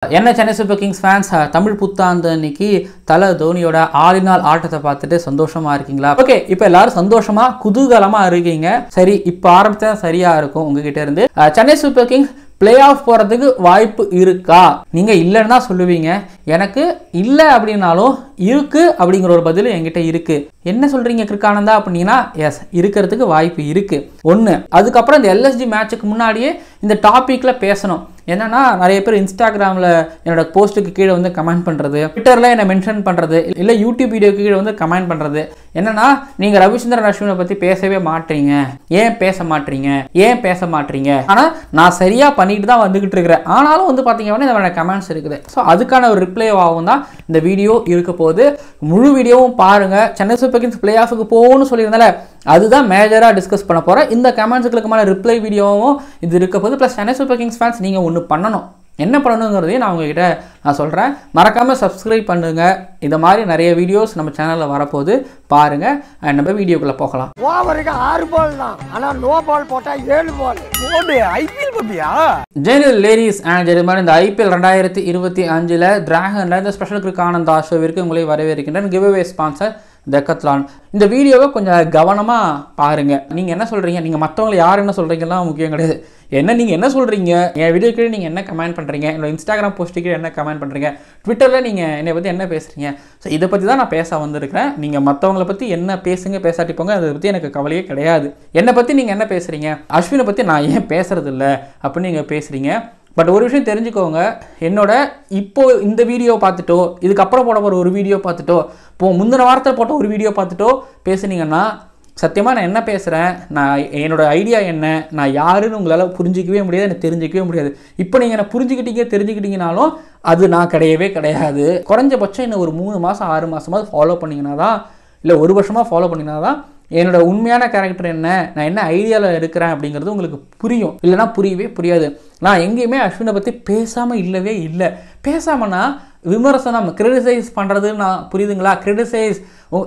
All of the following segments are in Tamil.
என்ன Chennai super Kings fans Tamil புத்தாண்டு அன்னைக்கு தல தோனியோட ஆளினால் ஆட்டத்தை பார்த்துட்டு சந்தோஷமா இருக்கீங்களா? ஓகே, இப்போ எல்லாரும் சந்தோஷமா குதூகலமா இருக்கீங்க. சரி, இப்போ ஆரம்பிச்சா சரியா இருக்கும். உங்ககிட்ட இருந்து Chennai super Kings play off போகிறதுக்கு வாய்ப்பு இருக்கா? நீங்கள் இல்லைன்னு தான் சொல்லுவீங்க. எனக்கு இல்லை அப்படின்னாலும் இருக்கு அப்படிங்கிற ஒரு பதில் என்கிட்ட இருக்கு. என்ன சொல்றீங்க கிருக்கானந்தா அப்படின்னா, எஸ், இருக்கிறதுக்கு வாய்ப்பு இருக்கு. ஒன்று, அதுக்கப்புறம் இந்த எல்எஸ்ஜி மேட்சுக்கு முன்னாடியே இந்த டாப்பிக்ல பேசணும். என்னன்னா, நிறைய பேர் இன்ஸ்டாகிராமில் என்னோட போஸ்ட்டுக்கு கீழே வந்து கமெண்ட் பண்ணுறது, ட்விட்டரில் என்னை மென்ஷன் பண்ணுறது, இல்லை யூடியூப் வீடியோக்கு கீழே வந்து கமெண்ட் பண்ணுறது என்னன்னா, நீங்கள் ரவிச்சந்திரன் அஸ்வினை பற்றி பேசவே மாட்டீங்க, ஏன் பேச மாட்டீங்க. ஆனால் நான் சரியாக பண்ணிட்டு தான் வந்துகிட்டு இருக்கிறேன். ஆனாலும் வந்து பார்த்தீங்கன்னா இந்த மாதிரி கமெண்ட்ஸ் இருக்குது. ஸோ அதுக்கான ஒரு ரிப்ளைவாகவும் தான் இந்த வீடியோ இருக்க போகுது. முழு வீடியோவும் பாருங்கள். சென்னை சூப்பர் கிங்ஸ் பிளே ஆஃபுக்கு போகணும்னு சொல்லியிருந்தால அதுதான் மேஜராக டிஸ்கஸ் பண்ண போகிறேன். இந்த கமெண்ட்ஸுக்கு மேலே ரிப்ளை வீடியோவும் இது இருக்க போகுது. Plus Chennai super Kings fans நீங்கள் ஒன்று பண்ணணும். என்ன பண்ணணுங்கிறதையும் நான் உங்ககிட்ட சொல்கிறேன். மறக்காமல் சப்ஸ்கிரைப் பண்ணுங்கள். இந்த மாதிரி நிறைய வீடியோஸ் நம்ம சேனலில் வரப்போகுது, பாருங்கள். நம்ம வீடியோக்குள்ளே போகலாம். ஓவருக்கு 6 பால் தான், ஆனால் நோ பால் போட்டால் 7 பால். ஐபிஎல் பப்பியா? ஜெனரல் லேடிஸ் அண்ட் ஜென்டில்மேன், இந்த ஐபிஎல் 2025 டிராகன்ல இந்த ஸ்பெஷல் கிரிக்கானந்தா ஷோவிற்கு உங்களை வரவேற்கின்றேன். Give away sponsor Decathlon. இந்த வீடியோவை கொஞ்சம் கவனமாக பாருங்கள். நீங்கள் என்ன சொல்கிறீங்க, நீங்கள் மற்றவங்களை யார் என்ன சொல்கிறீங்கலாம் முக்கியம் கிடையாது. நீங்கள் என்ன சொல்கிறீங்க, என் வீடியோ கீழே நீங்கள் என்ன கமெண்ட் பண்ணுறீங்க, என்னோட இன்ஸ்டாகிராம் போஸ்ட்டுக்கு என்ன கமெண்ட் பண்ணுறீங்க, ட்விட்டரில் நீங்கள் என்னை பற்றி என்ன பேசுகிறீங்க. ஸோ இதை பற்றி தான் நான் பேச வந்திருக்கிறேன். நீங்கள் மற்றவங்களை பற்றி என்ன பேசுங்க, பேசாட்டி போங்க, அதை பற்றி எனக்கு கவலையே கிடையாது. என்னை பற்றி நீங்கள் என்ன பேசுகிறீங்க, அஸ்வினை பற்றி நான் ஏன் பேசுறது இல்லை அப்படின்னு நீங்கள் பேசுகிறீங்க. பட் ஒரு விஷயம் தெரிஞ்சுக்கோங்க, என்னோட இப்போது இந்த வீடியோ பார்த்துட்டோ, இதுக்கப்புறம் போட போகிற ஒரு வீடியோ பார்த்துட்டோ, இப்போது முந்தின வாரத்தில் போட்ட ஒரு வீடியோ பார்த்துட்டோ பேசுனீங்கன்னா சத்தியமாக நான் என்ன பேசுகிறேன், நான் என்னோட ஐடியா என்ன, நான் யாருன்னு உங்களால் புரிஞ்சிக்கவே முடியாது, எனக்கு தெரிஞ்சிக்கவே முடியாது. இப்போ நீங்கள் என்னை தெரிஞ்சுக்கிட்டீங்கனாலும் அது நான் கிடையாது. குறைஞ்சபட்சம் இன்னும் ஒரு 3 மாதம் 6 மாதமாவது ஃபாலோ பண்ணிங்கன்னா தான், இல்லை 1 வருஷமாக ஃபாலோ பண்ணிங்கன்னா தான் என்னோட உண்மையான கேரக்டர் என்ன, நான் என்ன ஐடியாவில் இருக்கிறேன் அப்படிங்கிறது உங்களுக்கு புரியும். இல்லைனா புரியவே புரியாது. நான் எங்கேயுமே அஸ்வினை பற்றி பேசாமல் இல்லவே இல்லை. பேசாமன்னா விமர்சனம், கிரிட்டிசைஸ் பண்ணுறது, நான் புரியுதுங்களா? கிரிட்டிசைஸ்,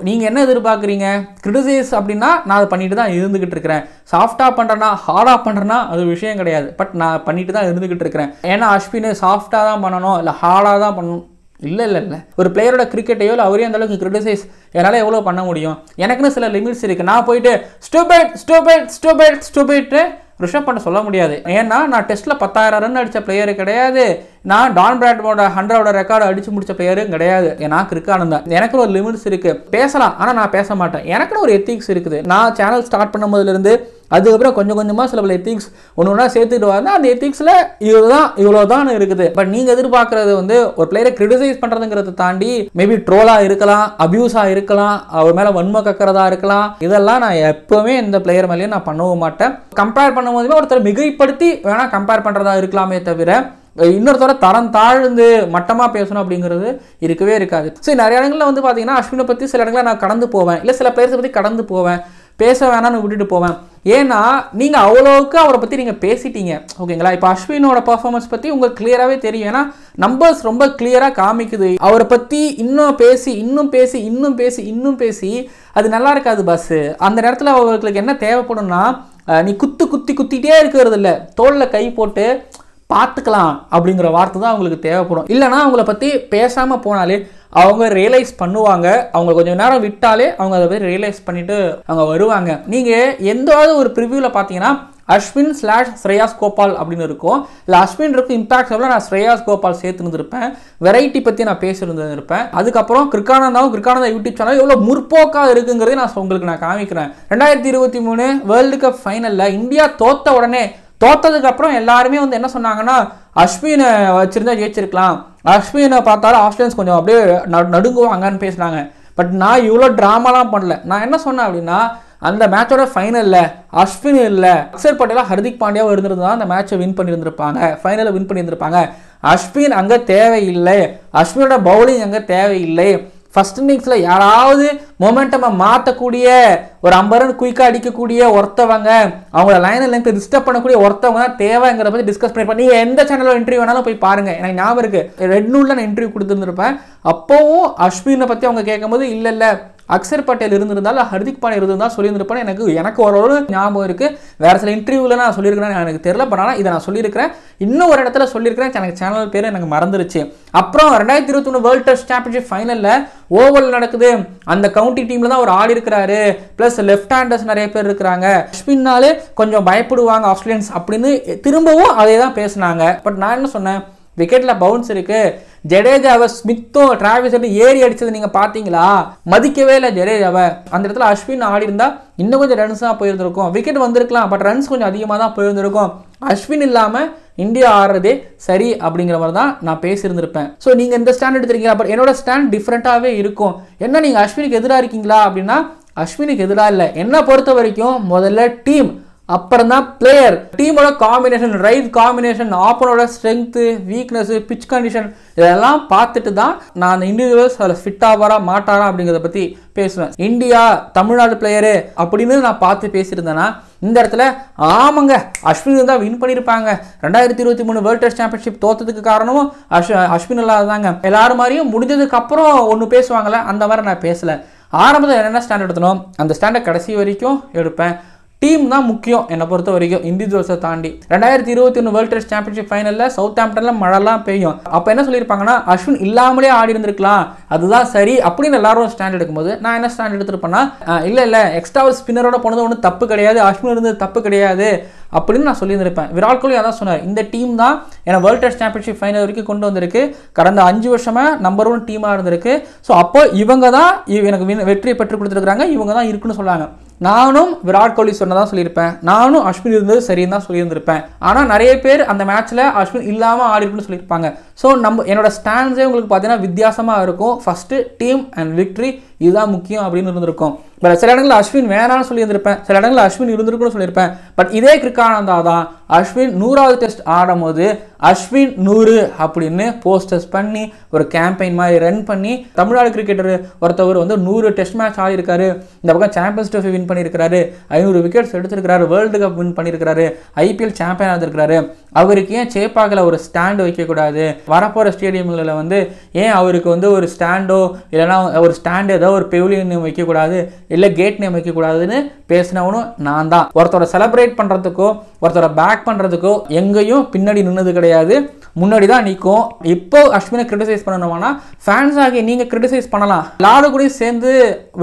நீங்கள் என்ன எதிர்பார்க்குறீங்க? கிரிட்டிசைஸ் அப்படின்னா நான் அதை பண்ணிட்டு தான் இருந்துகிட்டு இருக்கிறேன். சாஃப்டாக பண்ணுறேன்னா ஹார்டாக பண்ணுறேன்னா அது விஷயம் கிடையாது. பட் நான் பண்ணிட்டு தான் இருந்துகிட்டு இருக்கிறேன். ஏன்னா அஸ்வினை சாஃப்டாக தான் பண்ணணும், இல்லை ஹார்டாக தான் பண்ணணும், இல்லை. ஒரு பிளேயரோட கிரிக்கெட்டையோ இல்லை அவரையும் அந்தளவுக்கு கிரிட்டிசைஸ் என்னால் எவ்வளோ பண்ண முடியும்? எனக்குன்னு சில லிமிட்ஸ் இருக்குது. நான் போயிட்டு ஸ்டூபைட் ரிஷப் பண்ண சொல்ல முடியாது. ஏன்னா நான் டெஸ்ட்டில் 10,000 ரன் அடித்த பிளேயரு கிடையாது. நான் டான் பிராட்மோட 100 ரெக்கார்டு அடித்து முடித்த பிளேயரும் கிடையாது. நான் கிரிக்கானந்தா. எனக்குன்னு ஒரு லிமிட்ஸ் இருக்குது. பேசலாம், ஆனால் நான் பேச மாட்டேன். எனக்குன்னு ஒரு எத்திக்ஸ் இருக்குது. நான் சேனல் ஸ்டார்ட் பண்ணும் போதுலேருந்து அதுக்கப்புறம் கொஞ்சம் கொஞ்சமாக சில பல எத்திக்ஸ் ஒன்று சேர்த்துட்டு வரேன். அந்த எத்திக்ஸில் இவ்வளோதான் இருக்குது. பட் நீங்கள் எதிர்பார்க்குறது வந்து ஒரு பிளேயரை கிரிட்டிசைஸ் பண்ணுறதுங்கிறத தாண்டி மேபி ட்ரோலாக இருக்கலாம், அபியூஸாக இருக்கலாம், அவர் மேலே வன்மை கக்கிறதா இருக்கலாம். இதெல்லாம் நான் எப்போவுமே இந்த பிளேயர் மேலேயும் நான் பண்ணவும் மாட்டேன். கம்பேர் பண்ணும்போதுமே ஒருத்தர் மிகைப்படுத்தி வேணால் கம்பேர் பண்ணுறதா இருக்கலாமே தவிர இன்னொருத்தர தரம் தாழ்ந்து மட்டமாக பேசணும் அப்படிங்கிறது இருக்கவே இருக்காது. சரி, நிறைய இடங்களில் வந்து பார்த்தீங்கன்னா அஸ்வினை பற்றி சில இடங்களில் நான் கடந்து போவேன், இல்லை சில பிளேயர்ஸை பற்றி கடந்து போவேன், பேச வேணான்னு விட்டுட்டு போவேன். ஏன்னா நீங்கள் அவ்வளோவுக்கு அவரை பற்றி நீங்கள் பேசிட்டீங்க, ஓகேங்களா? இப்போ அஸ்வினோட பர்ஃபார்மன்ஸ் பற்றி உங்களுக்கு கிளியராகவே தெரியும். ஏன்னா நம்பர்ஸ் ரொம்ப கிளியராக காமிக்குது. அவரை பற்றி இன்னும் பேசி அது நல்லா இருக்காது பாஸ். அந்த நேரத்தில் அவர்களுக்கு என்ன தேவைப்படும்னா, நீ குத்திக்கிட்டே இருக்கிறது இல்லை, தோளில் கை போட்டு பார்த்துக்கலாம் அப்படிங்கிற வார்த்தை தான் அவங்களுக்கு தேவைப்படும். இல்லைனா அவங்கள பற்றி பேசாமல் போனாலே அவங்க ரியலைஸ் பண்ணுவாங்க. அவங்க கொஞ்சம் நேரம் விட்டாலே அவங்க அதை போய் ரியலைஸ் பண்ணிட்டு அவங்க வருவாங்க. நீங்கள் எந்தாவது ஒரு ப்ரிவியூவில் பார்த்தீங்கன்னா அஸ்வின் / ஸ்ரேயாஸ் கோபால் அப்படின்னு இருக்கும். இல்லை அஸ்வின் இருக்கும் இம்பாக்ட் நான் ஸ்ரேயாஸ் கோபால் சேர்த்துருந்துருப்பேன். வெரைட்டி பற்றி நான் பேசியிருந்துருப்பேன். அதுக்கப்புறம் கிரிக்கானந்தா யூடியூப் சேனல் எவ்வளோ முற்போக்காக இருக்குங்கிறதே உங்களுக்கு காமிக்கிறேன். 2023 வேர்ல்டு கப் ஃபைனலில் இந்தியா தோத்ததுக்கு அப்புறம் எல்லாருமே வந்து என்ன சொன்னாங்கன்னா, அஸ்வினை வச்சிருந்தா ஜெயிச்சிருக்கலாம், அஸ்வினை பார்த்தாலும் ஆஸ்திரேலியன்ஸ் கொஞ்சம் அப்படியே நடுங்குவாங்கன்னு பேசுனாங்க. பட் நான் இவ்வளோ ட்ராமாலாம் பண்ணல. நான் என்ன சொன்னேன் அப்படின்னா, அந்த மேட்சோட ஃபைனலில் அஸ்வின் இல்லை, அக்ஷர் பட்டேலா ஹர்திக் பாண்டியாவும் இருந்திருந்தா அந்த மேட்சை வின் பண்ணியிருந்திருப்பாங்க, ஃபைனலை வின் பண்ணியிருந்திருப்பாங்க. அஸ்வின் அங்கே தேவையில்லை, அஸ்வினோட பவுலிங் அங்கே தேவையில்லை. ஃபர்ஸ்ட் இன்னிங்ஸில் யாராவது மொமெண்டமை மாற்றக்கூடிய, ஒரு 50 ரன் குயிக்காக அடிக்கக்கூடிய ஒருத்தவங்க, அவங்களோட லைன் லெங்க் டிஸ்டர்ப் பண்ணக்கூடிய ஒருத்தவங்க தான் தேவைங்கிறத பற்றி டிஸ்கஸ் பண்ணியிருப்பேன். நீங்கள் எந்த சேனலில் இன்டர்வியூ வேணாலும் போய் பாருங்கள். எனக்கு ஞாபகம் இருக்குது, ரெட் நூலில் நான் இன்டர்வியூ கொடுத்துருந்துருப்பேன். அப்போவும் அஸ்வினை பற்றி அவங்க கேட்கும்போது இல்லை அக்ஷர் பட்டேல் இருந்திருந்தாலும் ஹர்திக் பாண்டியா இருந்திருந்தால் சொல்லியிருந்திருப்பேன். எனக்கு ஒரு ஞாபகம் இருக்கு. வேற சில இன்டர்வியூல நான் சொல்லியிருக்கிறேன், எனக்கு தெரியல. பட் ஆனால் இதை நான் சொல்லியிருக்கிறேன், இன்னும் ஒரு இடத்துல சொல்லியிருக்கிறேன். எனக்கு சேனல் பேர் எனக்கு மறந்துருச்சு. அப்புறம் 2021 வேர்ல்ட் டெஸ்ட் சாம்பியன்ஷிப் ஃபைனல்ல ஓவல் நடக்குது. அந்த கவுண்டி டீம்ல தான் ஒரு ஆள் இருக்கிறாரு. பிளஸ் லெஃப்ட் ஹேண்டர்ஸ் நிறைய பேர் இருக்கிறாங்க. ஸ்பின்னாலே கொஞ்சம் பயப்படுவாங்க ஆஸ்திரேலியன்ஸ் அப்படின்னு திரும்பவும் அதே தான் பேசினாங்க. பட் நான் என்ன சொன்னேன், விக்கெட்ல பவுன்ஸ் இருக்கு. ஜடேஜாவை ஸ்மித்தும் டிராவிஸும் ஏறி அடிச்சது நீங்க பாத்தீங்களா? மதிக்கவே இல்லை ஜடேஜாவை. அந்த இடத்துல அஸ்வின் ஆடி இருந்தா இன்னும் கொஞ்சம் ரன்ஸ் தான் போயிருந்திருக்கும். விக்கெட் வந்திருக்கலாம், பட் ரன்ஸ் கொஞ்சம் அதிகமாக தான் போயிருந்திருக்கும். அஸ்வின் இல்லாம இந்தியா ஆடுறதே சரி அப்படிங்கிற மாதிரி தான் நான் பேசியிருந்திருப்பேன். ஸோ நீங்க இந்த ஸ்டாண்ட் எடுத்துருக்கீங்க, பட் என்னோட ஸ்டாண்ட் டிஃப்ரெண்டாகவே இருக்கும். என்ன நீங்க அஸ்வினுக்கு எதிராக இருக்கீங்களா அப்படின்னா, அஸ்வினுக்கு எதிராக இல்லை. என்ன பொறுத்த வரைக்கும் முதல்ல டீம், அப்புறம் தான் பிளேயர். டீமோட காம்பினேஷன், ரைட் காம்பினேஷன், ஆப்பனோட ஸ்ட்ரென்த், வீக்னஸ், பிச் கண்டிஷன் இதெல்லாம் பார்த்துட்டு தான் நான் அந்த இண்டிவிஜுவல்ஸ் அதில் ஃபிட் ஆவாரா மாட்டாரா அப்படிங்கிறத பற்றி பேசுவேன். இந்தியா தமிழ்நாடு பிளேயரு அப்படின்னு நான் பார்த்து பேசியிருந்தேன்னா இந்த இடத்துல ஆமாங்க அஸ்வின் தான் வின் பண்ணியிருப்பாங்க. 2023 வேர்ல்ட் டெஸ்ட் சாம்பியன்ஷிப் தோத்ததுக்கு காரணமும் அஸ்வின் இல்லாதாங்க. எல்லாரும் மாதிரியும் முடிஞ்சதுக்கு அப்புறம் ஒன்று பேசுவாங்கல்ல, அந்த மாதிரி நான் பேசலை. ஆரம்பத்தில் என்னென்ன ஸ்டாண்ட் எடுத்தனோ அந்த ஸ்டாண்டை கடைசி வரைக்கும் எடுப்பேன். டீம் தான் முக்கியம் என்னை பொறுத்த வரைக்கும், இண்டிவிஜுவல்ஸை தாண்டி. 2021 வேர்ல்ட் டெஸ்ட் சாம்பியன்ஷிப் ஃபைனலில் சவுத் ஆம்ப்டனில் மழைலாம் பெய்யும். அப்போ என்ன சொல்லியிருப்பாங்கன்னா, அஸ்வின் இல்லாமலே ஆடி இருந்திருக்கலாம், அதுதான் சரி அப்படின்னு எல்லாரும் ஸ்டாண்ட் எடுக்கும்போது நான் என்ன ஸ்டாண்ட் எடுத்துருப்பேன்னா, இல்லை எக்ஸ்ட்ரா ஒரு ஸ்பின்னரோட போனது ஒன்றும் தப்பு கிடையாது, அஸ்வின் இருந்தது தப்பு கிடையாது அப்படின்னு நான் சொல்லியிருந்திருப்பேன். விராட் கோலி அதான் சொன்னார், இந்த டீம் தான் ஏன்னா வேர்ல்ட் டெஸ்ட் சாம்பியன்ஷிப் ஃபைனல் வரைக்கும் கொண்டு வந்திருக்கு, கடந்த 5 வருஷமா நம்பர் 1 டீமாக இருந்திருக்கு. ஸோ அப்போ இவங்க தான் எனக்கு வெற்றியை பெற்று கொடுத்துருக்காங்க, இவங்க தான் இருக்குன்னு சொன்னாங்க. நானும் விராட் கோலி சொன்னதான் சொல்லியிருப்பேன், நானும் அஸ்வின் இருந்தது சரின்னு தான் சொல்லியிருந்திருப்பேன். ஆனால் நிறைய பேர் அந்த மேட்ச்சில் அஸ்வின் இல்லாமல் ஆடி இருக்குன்னு சொல்லியிருப்பாங்க. ஸோ என்னோட ஸ்டாண்ட்ஸே உங்களுக்கு பார்த்தீங்கன்னா வித்தியாசமாக இருக்கும். ஃபர்ஸ்ட் டீம் அண்ட் விக்ட்ரி இதுதான் முக்கியம் அப்படின்னு இருந்திருக்கும். பட் சில இடங்களில் அஸ்வின் வேணான்னு சொல்லியிருந்திருப்பேன், சில இடங்களில் அஸ்வின் இருந்திருக்குன்னு சொல்லியிருப்பேன். பட் இதே கிரிக்கானந்தா தான் அஸ்வின் 100வது டெஸ்ட் ஆடும் போது அஸ்வின் 100 அப்படின்னு போஸ்டர்ஸ் பண்ணி ஒரு கேம்பெயின் மாதிரி ரன் பண்ணி தமிழ்நாடு கிரிக்கெட்டர் ஒருத்தவர் 100 டெஸ்ட் மேட்ச் ஆடிருக்காரு, இந்த பக்கம் சாம்பியன்ஸ் ட்ரோஃபி வின் பண்ணியிருக்காரு, 500 விக்கெட்ஸ் எடுத்திருக்காரு, வேர்ல்டு கப் வின் பண்ணியிருக்காரு, ஐபிஎல் சாம்பியன் ஆகிருக்காரு. அவருக்கு ஏன் சேப்பாக்கில் ஒரு ஸ்டாண்டு வைக்கக்கூடாது? வரப்போகிற ஸ்டேடியம்களில் ஏன் அவருக்கு ஒரு ஸ்டாண்டோ இல்லைனா ஒரு ஸ்டாண்டு ஏதோ ஒரு பெவிலியன் நேம் வைக்கக்கூடாது, இல்லை கேட் நேம் வைக்கக்கூடாதுன்னு பேசினவனும் நான் தான். ஒருத்தரை செலிப்ரேட் பண்ணுறதுக்கோ ஒருத்தரை பேக் பண்ணுறதுக்கோ எங்கேயும் பின்னாடி நின்னது கிடையாது, முன்னாடி தான் நிற்கும். இப்போ அஸ்வினை கிரிட்டிசைஸ் பண்ணணும்னா ஃபேன்ஸ் ஆகி நீங்கள் கிரிட்டிசைஸ் பண்ணலாம், எல்லாரும் கூட சேர்ந்து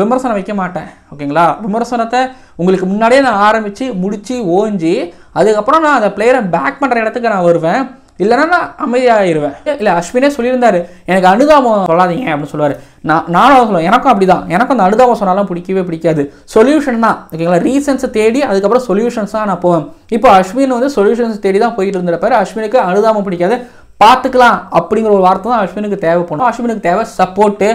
விமர்சனம் வைக்க மாட்டேன். ஓகேங்களா? விமர்சனத்தை உங்களுக்கு முன்னாடியே நான் ஆரம்பித்து முடித்து ஓஞ்சி அதுக்கப்புறம் நான் அந்த பிளேயரை பேக் பண்ணுற இடத்துக்கு நான் வருவேன், இல்லைன்னா நான் அமைதியாகிடுவேன். இல்லை அஸ்வினே சொல்லியிருந்தாரு, எனக்கு அனுதாபம் சொல்லாதீங்க அப்படின்னு சொல்லுவார். நானும் சொல்லுவேன், எனக்கும் அப்படி தான். எனக்கும் அந்த அனுதாபம் சொன்னாலும் பிடிக்கவே பிடிக்காது. சொல்யூஷன் தான். ஓகேங்களா? ரீசன்ஸை தேடி அதுக்கப்புறம் சொல்யூஷன்ஸ் தான் நான் போவேன். இப்போ அஸ்வின் சொல்யூஷன்ஸ் தேடி தான் போயிட்டு இருந்திருப்பாரு. அஸ்வினுக்கு அனுதாபம் பிடிக்காது, பார்த்துக்கலாம் அப்படிங்கிற ஒரு வார்த்தை தான் அஸ்வினுக்கு தேவைப்படும். அஸ்வினுக்கு தேவை சப்போர்ட்டு,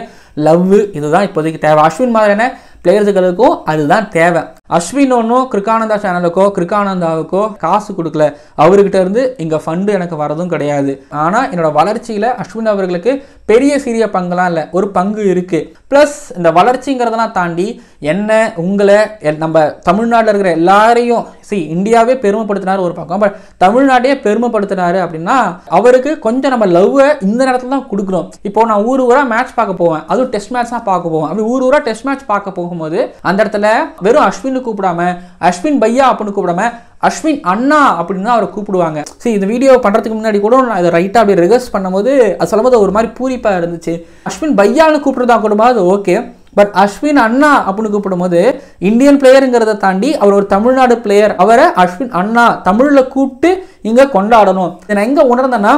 லவ், இதுதான் இப்போதைக்கு தேவை. அஸ்வின் மாதிரியான பிளேயர்களுக்கும் அதுதான் தேவை. அஸ்வின் ஒன்றும் கிரிக்கானந்தா சேனலுக்கோ கிரிக்கானந்தாவுக்கோ காசு கொடுக்கல, அவர்கிட்ட இருந்து இங்கே ஃபண்டு எனக்கு வரதும் கிடையாது. ஆனால் என்னோட வளர்ச்சியில் அஸ்வின் அவர்களுக்கு பெரிய சிறிய பங்குலாம் இல்லை, ஒரு பங்கு இருக்குது. ப்ளஸ் இந்த வளர்ச்சிங்கிறதெல்லாம் தாண்டி என்ன உங்களை நம்ம தமிழ்நாட்டில் இருக்கிற எல்லாரையும் இந்தியாவே பெருமைப்படுத்தினார் ஒரு பக்கம், பட் தமிழ்நாட்டையே பெருமைப்படுத்தினாரு அப்படின்னா அவருக்கு கொஞ்சம் நம்ம லவ்வை இந்த நேரத்தில் தான் கொடுக்குறோம். இப்போ நான் ஊராக மேட்ச் பார்க்க போவேன், அதுவும் டெஸ்ட் மேட்ச் தான் பார்க்க போவேன். அப்படி ஊராக டெஸ்ட் மேட்ச் பார்க்க போகும்போது அந்த இடத்துல வெறும் அஸ்வின் கூப்பிடாம அஸ்வின் பையா அப்படின்னு கூப்பிடாம அஸ்வின் அண்ணா அப்படின்னு அவரை கூப்பிடுவாங்க. இந்த வீடியோ பண்றதுக்கு முன்னாடி கூட நான் இதை ரைட்டா அப்படியே ரிகர்ஸ் பண்ணும்போது அது சொல்லும்போது ஒரு மாதிரி பூரிப்பா இருந்துச்சு. அஸ்வின் பையான்னு கூப்பிடுறதா கூடும்போது ஓகே, பட் அஸ்வின் அண்ணா அப்படின்னு கூப்பிடும்போது இந்தியன் பிளேயருங்கிறத தாண்டி அவர் ஒரு தமிழ்நாடு பிளேயர், அவரை அஸ்வின் அண்ணா தமிழில் கூப்பிட்டு இங்கே கொண்டாடணும். நான் எங்கே உணர்ந்தேன்னா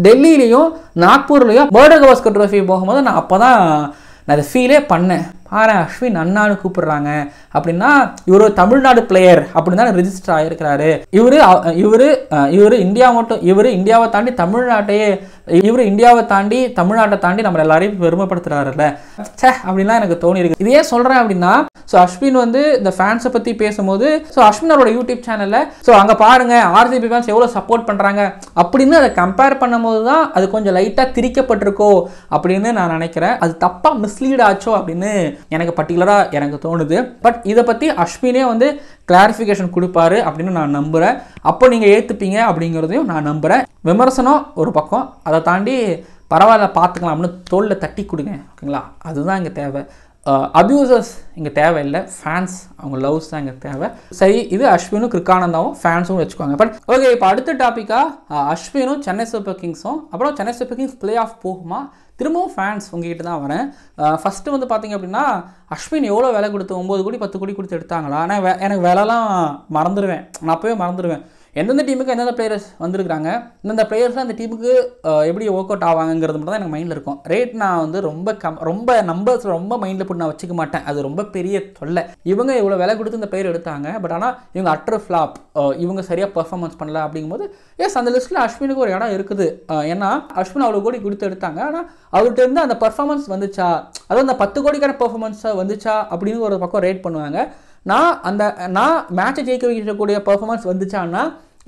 டெல்லியிலையும் நாக்பூர்லையும் வேர்ல்டு கவாஸ்கர் ட்ரோஃபி போகும்போது நான் அப்போ தான் நான் அதை ஃபீலே பண்ணேன். பாரு அஸ்வின் அண்ணான்னு கூப்பிடுறாங்க அப்படின்னா இவர் தமிழ்நாடு பிளேயர் அப்படின்னு தான் ரெஜிஸ்டர் ஆகிருக்கிறாரு. இவர் இந்தியா மட்டும், இவர் இந்தியாவை தாண்டி தமிழ்நாட்டையே, இவர் இந்தியாவை தாண்டி தமிழ்நாட்டை தாண்டி நம்ம எல்லாரையும் பெருமைப்படுத்துறாருல்ல அப்படின்லாம் எனக்கு தோணி இருக்கு. இதே சொல்றேன் அப்படின்னா அஸ்வின் இந்த ஃபேன்ஸை பத்தி பேசும்போது அஸ்வின் அவரோட யூடியூப் சேனல்ல அங்க பாருங்க ஆர்சிபி ஃபேன்ஸ் எவ்வளவு சப்போர்ட் பண்றாங்க அப்படின்னு அதை கம்பேர் பண்ணும்போது தான் அது கொஞ்சம் லைட்டா திரிக்கப்பட்டிருக்கோ அப்படின்னு நான் நினைக்கிறேன். அது தப்பா மிஸ்லீட் ஆச்சோ அப்படின்னு எனக்கு பர்டிகுலராக எனக்கு தோணுது. பட் இதை பற்றி அஸ்வினே கிளாரிஃபிகேஷன் கொடுப்பாரு அப்படின்னு நான் நம்புகிறேன். அப்போ நீங்கள் ஏற்றுப்பீங்க அப்படிங்கிறதையும் நான் நம்புகிறேன். விமர்சனம் ஒரு பக்கம், அதை தாண்டி பரவாயில்ல பார்த்துக்கலாம்னு தோளில் தட்டி கொடுங்க. ஓகேங்களா? அதுதான் இங்கே தேவை. அபியூசர்ஸ் இங்கே தேவையில்லை, ஃபேன்ஸ் அவங்க லவ்ஸ் தான் இங்கே தேவை. சரி, இது அஸ்வினும் கிருக்கானந்தாவும் ஃபேன்ஸும் வச்சுக்கோங்க. பட் ஓகே, இப்போ அடுத்த டாப்பிக்காக அஸ்வினும் சென்னை சூப்பர் கிங்ஸும், அப்புறம் Chennai super Kings play off போகுமா, திரும்பவும் ஃபேன்ஸ் உங்ககிட்ட தான் வரேன். ஃபஸ்ட்டு வந்து பார்த்திங்க அப்படின்னா அஸ்வின் எவ்வளோ விலை கொடுத்து 9 கோடி 10 கோடி கொடுத்து எடுத்தாங்களா? ஆனால் எனக்கு விலைலாம் மறந்துடுவேன், நான் அப்போவே மறந்துடுவேன். எந்தெந்த டீமுக்கு எந்தெந்த பிளேயர்ஸ் வந்திருக்காங்க, இந்தந்த பிளேயர்ஸ்லாம் அந்த டீமுக்கு எப்படி ஒர்க் அவுட் ஆவாங்கிறது மட்டும் தான் எனக்கு மைண்டில் இருக்கும். ரேட் நான் வந்து ரொம்ப நம்பர்ஸ் ரொம்ப மைண்டில் போட்டு நான் வச்சுக்க மாட்டேன், அது ரொம்ப பெரிய தொல்லை. இவங்க இவ்வளோ விலை கொடுத்து இந்த பிளேயர் எடுத்தாங்க, பட் ஆனால் இவங்க அட்டர் ஃப்ளாப், இவங்க சரியாக பர்ஃபார்மன்ஸ் பண்ணல அப்படிங்கும்போது எஸ் அந்த லிஸ்ட்டில் அஸ்வினுக்கு ஒரு இடம் இருக்குது. ஏன்னா அஸ்வின் அவ்வளோ கோடி கொடுத்து எடுத்தாங்க, ஆனால் அவர்கிட்ட இருந்து அந்த பர்ஃபார்மன்ஸ் வந்துச்சா, அதாவது அந்த 10 கோடிக்கான பர்ஃபார்மன்ஸாக வந்துச்சா அப்படின்னு ஒரு பக்கம் ரேட் பண்ணுவாங்க. நான் மேட்சை ஜெயிக்க வைக்கக்கூடிய பர்ஃபார்மன்ஸ் வந்துச்சான்னா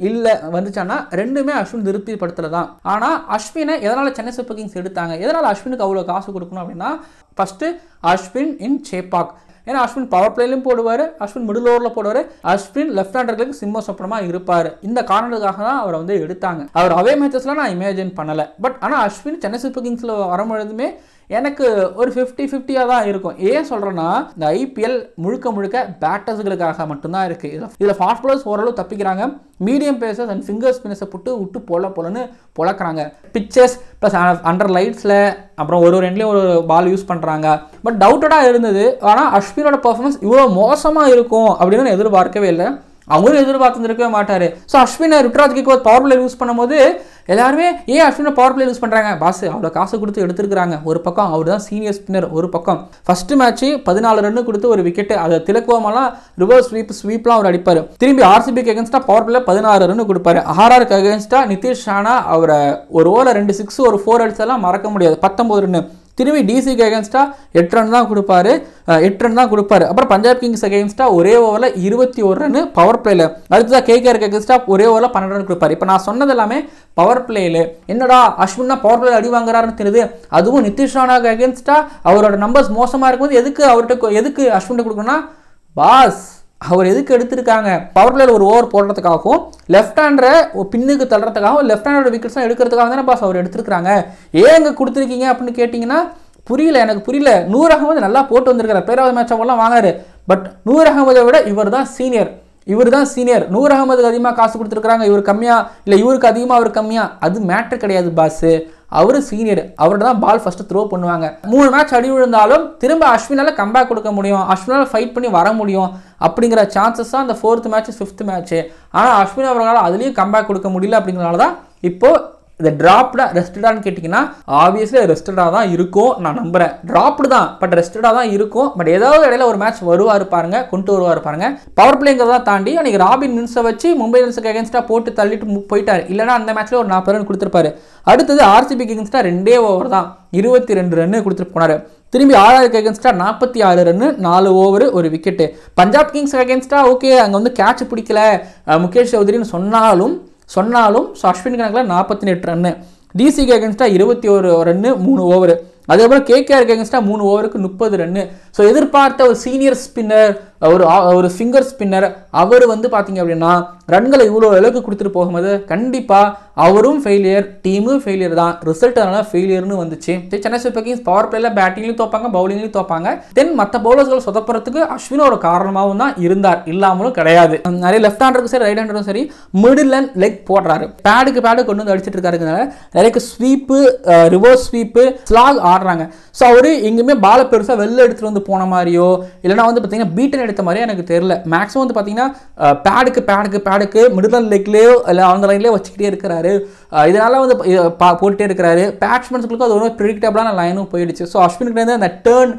இல்லை வந்துச்சானா ரெண்டுமே அஸ்வின் திருப்திப்படுத்தல தான். ஆனால் அஸ்வினை எதனால் சென்னை சூப்பர் கிங்ஸ் எடுத்தாங்க, எதனால் அஸ்வினுக்கு அவ்வளோ காசு கொடுக்கணும் அப்படின்னா, ஃபஸ்ட்டு அஸ்வின் இன் சேப்பாக். ஏன்னா அஸ்வின் பவர் பிளேலையும் போடுவார், அஸ்வின் மிடில் ஓவரில் போடுவார், அஸ்வின் லெஃப்ட் ஹேண்டர்களுக்கு சிம்ம சொப்பனமாக இருப்பார். இந்த காரணத்துக்காக தான் அவரை வந்து எடுத்தாங்க. அவர் அவே மேட்சஸ்லாம் நான் இமேஜின் பண்ணலை. பட் ஆனால் அஸ்வின் சென்னை சூப்பர் கிங்ஸில் வரும்பொழுதுமே எனக்கு ஒரு 50-50 தான் இருக்கும். ஏன் சொல்கிறேன்னா, இந்த ஐபிஎல் முழுக்க பேட்டர்ஸுகளுக்காக மட்டும்தான் இருக்குது. இதில் ஃபாஸ்ட் பாலர்ஸ் ஓரளவு தப்பிக்கிறாங்க, மீடியம் பேசர்ஸ் அண்ட் ஃபிங்கர் ஸ்பின்னர்ஸை விட்டு பொலன்னு பொழக்கிறாங்க. பிச்சர்ஸ் ப்ளஸ் அண்டர் லைட்ஸில் அப்புறம் ஒரு எண்ட்லேயும் ஒரு பால் யூஸ் பண்ணுறாங்க. பட் டவுட்டடாக இருந்தது. ஆனால் அஸ்வினோட பர்ஃபார்மன்ஸ் இவ்வளோ மோசமாக இருக்கும் அப்படின்னு நான் எதிர்பார்க்கவே இல்லை. அவங்களும் எதிர்பார்த்துருக்கவே மாட்டார். ஸோ அஸ்வினை Ruturaj Gaikwad power play use பண்ணும்போது எல்லாருமே ஏன் அஸ்வினை பவர் பிளே யூஸ் பண்ணுறாங்க, பாஸ் அவ்வளோ காசு கொடுத்து எடுத்துருக்காங்க. ஒரு பக்கம் அவர் தான் சீனியர் ஸ்பின்னர், ஒரு பக்கம் ஃபஸ்ட்டு மேட்ச்சு 14 ரன்னு கொடுத்து ஒரு விக்கெட்டு, அதை திலக்குவமெல்லாம் ரிவர்ஸ் ஸ்வீப்லாம் அவர் அடிப்பார். திரும்பி ஆர்சிபிக்கு அகேன்ஸ்டாக பவர் பிளே 16 ரன்னு கொடுப்பாரு. ஆர்ஆருக்கு அகேன்ஸ்டாக நிதிஷ் ராணா அவரை ஒரு ஓவரில் 2 6 ஒரு 4 அடிச்செல்லாம் மறக்க முடியாது, 19 ரன்னு. திரும்பி டிசிக்கு அகேன்ஸ்டாக 8 ரன் தான் கொடுப்பாரு, 8 ரன் தான் கொடுப்பாரு. அப்புறம் பஞ்சாப் கிங்ஸ் அகேன்ஸ்டாக ஒரே ஓவரில் 21 ரன் பவர் பிளேயில். அடுத்ததாக கேகேஆருக்கு அகேன்ஸ்டாக ஒரே ஓவரில் 12 ரன் கொடுப்பாரு. இப்போ நான் சொன்னது எல்லாமே பவர் பிளேயில். என்னடா அஸ்வின் தான் பவர் பிளேயில் அடி வாங்குறாருன்னு தெரியுது. அதுவும் நிதிஷ் ராணாக்கு அகேன்ஸ்டாக அவரோட நம்பர்ஸ் மோசமாக இருக்கும்போது எதுக்கு அஸ்வின் கொடுக்கணும்னா, பாஸ் அவர் எதுக்கு எடுத்திருக்காங்க, பவர் பிளேயில் ஒரு ஓவர் போடுறதுக்காகவும் லெஃப்ட் ஹேண்டரை பின்னுக்கு தள்ளுறதுக்காகவும் லெஃப்ட் ஹேண்டரோட விக்கெட்ஸ்லாம் எடுக்கிறதுக்காக தானே பாஸ் அவர் எடுத்திருக்காங்க. ஏங்க கொடுத்துருக்கீங்க அப்படின்னு கேட்டிங்கன்னா புரியல, எனக்கு புரியல. நூர் அகமது நல்லா போட்டு வந்திருக்காரு, பிளேயர் ஆஃப் தி மேட்ச் அவெல்லாம் வாங்காரு. பட் நூர் அகமதை விட இவர் தான் சீனியர். நூர் அகமதுக்கு அதிகமாக காசு கொடுத்துருக்காங்க, இவர் கம்மியாக, இல்லை இவருக்கு அதிகமாக அவர் கம்மியாக, அது மேட்டர் கிடையாது பாஸு. அவர் சீனியர், அவர்கிட்ட தான் பால் ஃபஸ்ட்டு த்ரோ பண்ணுவாங்க. 3 மேட்ச் அடி விழுந்தாலும் திரும்ப அஸ்வினால் கம்பேக் கொடுக்க முடியும், அஸ்வினால் ஃபைட் பண்ணி வர முடியும் அப்படிங்கிற சான்சஸ் தான் அந்த 4th மேட்ச் 5th மேட்ச்சு. ஆனால் அஸ்வின் அவர்களால் அதுலேயும் கம்பேக் கொடுக்க முடியல. அப்படிங்கிறனால தான் இப்போது இந்த ட்ராப்டாக ரெஸ்டடான்னு கேட்டிங்கன்னா ஆப்வியஸ்லி ரெஸ்டடாக தான் இருக்கும், நான் நம்புகிறேன். ட்ராப்டு தான், பட் ரெஸ்டடாக தான் இருக்கும். பட் ஏதாவது இடையில ஒரு மேட்ச் கொண்டு வருவார் பாருங்க. பவர் பிளேங்கிறதா தாண்டி அன்றைக்கி ராபின் மின்ஸை வச்சு மும்பை இந்தியன்ஸுக்கு அகேன்ஸ்டாக போட்டு தள்ளிட்டு போயிட்டார். இல்லைனா அந்த மேட்ச்சில் ஒரு 40 ரன் கொடுத்துருப்பாரு. அடுத்தது ஆர்சிபிக்கு அகேன்ஸ்டாக 2 ஓவர் தான் 22 ரன்னு கொடுத்துட்டு போனார். திரும்பி ஆர்ஆருக்கு அகேன்ஸ்டாக 46 ரன்னு 4 ஓவர் ஒரு விக்கெட்டு. பஞ்சாப் கிங்ஸ் அகேன்ஸ்டாக ஓகே அங்கே வந்து கேட்ச் பிடிக்கல முகேஷ் சௌத்ரின்னு சொன்னாலும் ஸோ அஸ்வின் கணக்கில் 48 ரன்னு. டிசிக்கு அகேன்ஸ்டாக 21 ரன்னு 3 ஓவர். அதுக்கப்புறம் கேகேஆருக்கு அகேன்ஸ்டாக 3 ஓவருக்கு 30 ரன்னு. ஸோ எதிர்பார்த்த ஒரு சீனியர் ஸ்பின்னர், ஒரு ஃபிங்கர் ஸ்பின்னர், அவர் வந்து பார்த்தீங்க அப்படின்னா ரன்களை இவ்வளோ அளவுக்கு கொடுத்துட்டு போகும்போது கண்டிப்பாக அவரும் ஃபெயிலியர், டீமும் ஃபெயிலியர் தான். ரிசல்ட் அதனால் ஃபெயிலியர்னு வந்துச்சு. சென்னை சூப்பர் கிங்ஸ் பவர் பிளேயில் பேட்டிங்லையும் தோப்பாங்க, பவுலிங்லையும் தோப்பாங்க. தென் மற்ற பவுலர்ஸ்கள் சொதப்புறதுக்கு அஸ்வின் ஒரு காரணமாகவும் தான் இருந்தார், இல்லாமலும் கிடையாது. நிறைய லெஃப்ட் ஹேண்டருக்கும் சரி ரைட் ஹேண்டரும் சரி மிடில் அண்ட் லெக் போடுறாரு, பேடுக்கு கொண்டு வந்து அடிச்சிட்டு இருக்காருனால நிறைய ஸ்வீப்பு, ரிவர்ஸ் ஸ்வீப்பு, ஸ்லாக் ஆடுறாங்க. ஸோ அவர் எங்கேயுமே பாலை பெருசாக வெளில எடுத்துகிட்டு வந்து போன மாதிரியோ இல்லைனா வந்து பார்த்தீங்கன்னா பீட்டன் எடுத்த மாதிரியோ எனக்கு தெரியல. மேக்ஸிமம் வந்து பார்த்தீங்கன்னா பேடுக்கு மிடில் லெக்லேயோ இல்லை அந்த லைன்லேயே வச்சுக்கிட்டே இருக்கிறாரு. இதனால் வந்து போட்டுகிட்டே இருக்கிறாரு. பேட்ஸ்மேன்ஸ்களுக்கும் அது ஒரு ப்ரிடிக்டபிளான லைனும் போயிடுச்சு. ஸோ அஸ்வினுக்கு அந்த டேர்ன்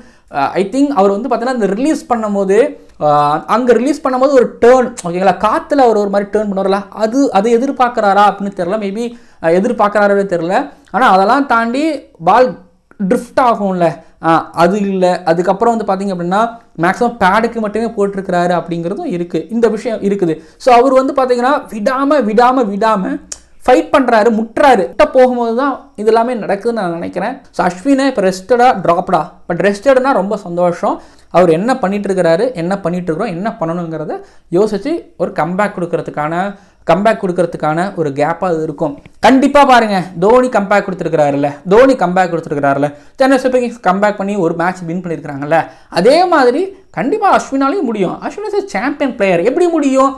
ஐ திங்க் அவர் வந்து பார்த்தீங்கன்னா இந்த ரிலீஸ் பண்ணும்போது ஒரு டேர்ன் ஓகேங்களா, காற்றுல அவர் ஒரு மாதிரி டேர்ன் பண்ணுவார்ல, அதை எதிர்பார்க்குறாரா அப்படின்னு தெரியல. மேபி எதிர்பார்க்குறாரே தெரியல. ஆனால் அதெல்லாம் தாண்டி பால் ட்ரிஃப்ட் ஆகும்ல, அது இல்லை. அதுக்கப்புறம் வந்து பார்த்தீங்க அப்படின்னா மேக்ஸிமம் பேடுக்கு மட்டுமே போட்டிருக்கிறாரு அப்படிங்கிறதும் இருக்குது, இந்த விஷயம் இருக்குது. ஸோ அவர் வந்து பார்த்தீங்கன்னா விடாமல் ஃபைட் பண்ணுறாரு, முட்டுறாரு. போகும்போது தான் இது எல்லாமே நடக்குதுன்னு நான் நினைக்கிறேன். ஸோ அஸ்வினை இப்போ ட்ராப்டா, பட் ரெஸ்டட்னா ரொம்ப சந்தோஷம். அவர் என்ன பண்ணிட்டு இருக்கிறாரு, என்ன பண்ணணுங்கிறத யோசித்து ஒரு கம்பேக் கொடுக்கறதுக்கான கம்பேக் கொடுக்கறதுக்கான ஒரு கேப்பாக இருக்கும். கண்டிப்பாக பாருங்க, தோனி கம்பேக் கொடுத்துருக்கிறாருல்ல, சென்னை சூப்பர் கிங்ஸ் கம்பேக் பண்ணி ஒரு மேட்ச் வின் பண்ணியிருக்கிறாங்கல்ல, அதே மாதிரி கண்டிப்பாக அஸ்வினாலையும் முடியும். Ashwin is champion player. எப்படி முடியும்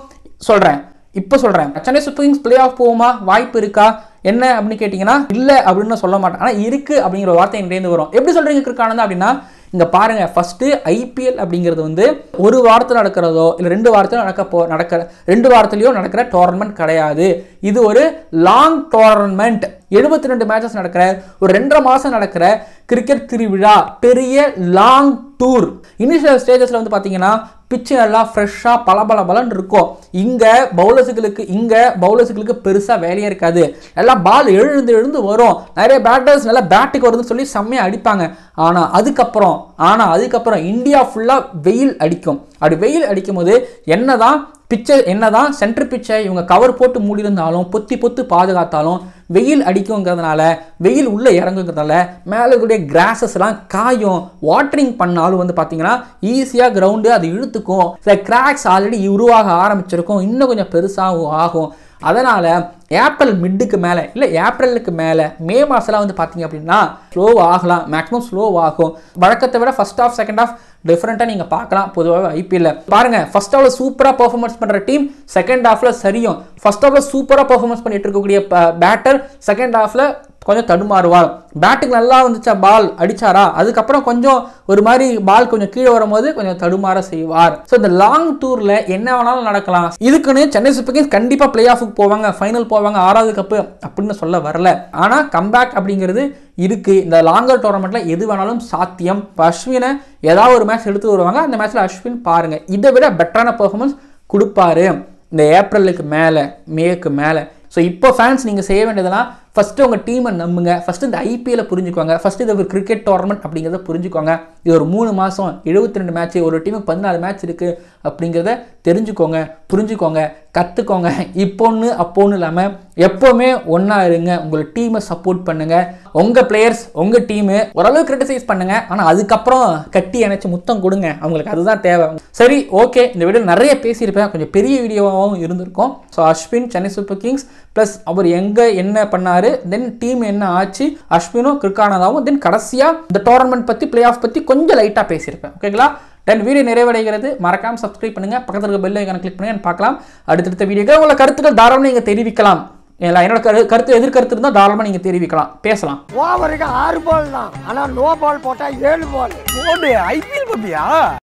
இப்போ சொல்கிறேன். Chennai super Kings play off போகுமா, வாய்ப்பு இருக்கா என்ன அப்படின்னு கேட்டிங்கன்னா இல்லை அப்படின்னு சொல்ல மாட்டேன். ஆனால் இருக்குது அப்படிங்கிற வார்த்தை என்கிட்டேருந்து வரும். எப்படி சொல்கிறீங்க கிரிக்கானந்தா அப்படின்னா, இங்கே பாருங்கள், ஃபஸ்ட்டு ஐபிஎல் அப்படிங்கிறது வந்து ஒரு வாரத்தில் நடக்கிறதோ இல்லை 2 வாரத்தில் 2 வாரத்துலையோ நடக்கிற டோர்னமெண்ட் கிடையாது. இது ஒரு லாங் டோர்னமெண்ட். 72 மேட்சஸ் நடக்கிற ஒரு 2.5 மாதம் நடக்கிற கிரிக்கெட் திருவிழா, பெரிய லாங் டூர். இனிஷியல் ஸ்டேஜஸில் வந்து பார்த்தீங்கன்னா பிச்சு நல்லா ஃப்ரெஷ்ஷாக பலன்னு இருக்கும். இங்கே பவுலர்ஸுகளுக்கு பெருசாக வேலையே இருக்காது. எல்லாம் பால் எழுந்து வரும். நிறைய பேட்டர்ஸ் நல்லா பேட்டுக்கு வருதுன்னு சொல்லி செம்மையாக அடிப்பாங்க. ஆனால் அதுக்கப்புறம் இந்தியா ஃபுல்லாக வெயில் அடிக்கும். அப்படி வெயில் அடிக்கும் போது என்னதான் சென்டர் பிச்சை இவங்க கவர் போட்டு மூடியிருந்தாலும் பொத்தி பாதுகாத்தாலும் வெயில் அடிக்குங்கிறதுனால, வெயில் உள்ளே இறங்குங்கிறதுனால மேலே இருக்கக்கூடிய கிராஸஸ்லாம் காயும். வாட்டரிங் பண்ணாலும் வந்து பார்த்தீங்கன்னா ஈஸியாக கிரவுண்டு அது இழுத்துக்கும். சில கிராக்ஸ் ஆல்ரெடி உருவாக ஆரம்பிச்சிருக்கும், இன்னும் கொஞ்சம் பெருசாகவும் ஆகும். அதனால் ஏப்ரல் மிட்டுக்கு மேலே இல்லை ஏப்ரலுக்கு மேலே மே மாதம்லாம் வந்து பார்த்தீங்க அப்படின்னா ஸ்லோவாகலாம், மேக்ஸிமம் ஸ்லோவாகும். வழக்கத்தை விட ஃபர்ஸ்ட் ஆஃப் செகண்ட் ஆஃப் டிஃப்ரெண்ட்டாக நீங்கள் பார்க்கலாம். பொதுவாக ஐபிஎல்ல பாருங்கள், ஃபர்ஸ்ட் ஹாஃபில் சூப்பராக பர்ஃபார்மன்ஸ் பண்ணுற டீம் செகண்ட் ஹாஃபில் சரியும். ஃபர்ஸ்ட் ஹாஃபில் சூப்பராக பர்ஃபார்மன்ஸ் பண்ணிட்டு இருக்கக்கூடிய பேட்டர் செகண்ட் ஹாஃபில் கொஞ்சம் தடுமாறுவார். பேட்டுக்கு நல்லா வந்துச்சா, பால் அடிச்சாரா, அதுக்கப்புறம் கொஞ்சம் ஒரு மாதிரி பால் கொஞ்சம் கீழே வரும்போது கொஞ்சம் தடுமாற செய்வார். ஸோ இந்த லாங் டூரில் என்ன வேணாலும் நடக்கலாம். இதுக்குன்னு சென்னை சூப்பர் கிங்ஸ் கண்டிப்பாக பிளே ஆஃபுக்கு போவாங்க, ஃபைனல் போவாங்க, 6வது கப்பு அப்படின்னு சொல்ல வரல. ஆனால் கம்பேக் அப்படிங்கிறது இருக்கு. இந்த லாங்கர் டோர்னமெண்ட்ல எது வேணாலும் சாத்தியம். இப்போ அஸ்வினை ஏதாவது ஒரு மேட்ச் எடுத்து வருவாங்க, அந்த மேட்ச்ல அஸ்வின் பாருங்க இதை விட பெட்டரான பெர்ஃபார்மன்ஸ் கொடுப்பாரு இந்த ஏப்ரலுக்கு மேலே மேக்கு மேலே. ஸோ இப்போ ஃபேன்ஸ் நீங்கள் செய்ய வேண்டியதெல்லாம் ஃபஸ்ட்டு உங்கள் டீமை நம்புங்க. ஃபஸ்ட்டு இந்த ஐபிஎல்லை புரிஞ்சுக்கோங்க. ஃபஸ்ட்டு இது ஒரு கிரிக்கெட் டோர்னமெண்ட் அப்படிங்கிறத புரிஞ்சுக்கோங்க. இது ஒரு 3 மாதம் 72 மேட்ச், ஒரு டீமுக்கு 14 மேட்ச் இருக்குது அப்படிங்கிறத தெரிஞ்சுக்கோங்க, புரிஞ்சுக்கோங்க, கற்றுக்கோங்க. இப்போன்னு அப்போன்னு இல்லாமல் எப்போவுமே ஒன்றா இருங்க. உங்கள் டீமை சப்போர்ட் பண்ணுங்கள். உங்கள் பிளேயர்ஸ் உங்கள் டீமு ஓரளவு கிரிட்டிசைஸ் பண்ணுங்கள், ஆனால் அதுக்கப்புறம் கட்டி அணைச்சி முத்தம் கொடுங்க. அவங்களுக்கு அதுதான் தேவை. சரி, ஓகே, இந்த வீடியோ நிறைய பேசியிருப்பேன், கொஞ்சம் பெரிய வீடியோவாகவும் இருந்திருக்கும். So Ashwin Chennai super kings plus அவர் எங்கே என்ன பண்ணார், தென் டீம் என்ன ஆச்சு, அஸ்வினும் கிரிக்கானந்தாவும், தென் கடைசியாக இந்த டோர்னமெண்ட் பற்றி பிளே ஆஃப் பற்றி கொஞ்சம் லைட்டாக பேசியிருப்பேன். ஓகேங்களா? தென் வீடியோ நிறைவடைகிறது. மறக்காமல் சப்ஸ்கிரைப் பண்ணுங்கள், பக்கத்தில் இருக்க பெல் ஐகானை கிளிக் பண்ணுங்க, பார்க்கலாம் அடுத்தடுத்த வீடியோக்கு. உங்களை கருத்துக்கள் தாராளமாக நீங்கள் தெரிவிக்கலாம். என்னோட கருத்து எதிர்கருத்து இருந்தால் தாராளமாக நீங்கள் தெரிவிக்கலாம், பேசலாம். ஓவருக்கு 6 பால் தான், ஆனால் நோ பால் போட்டால் 7 பால். ஐபிஎல் பத்தியா?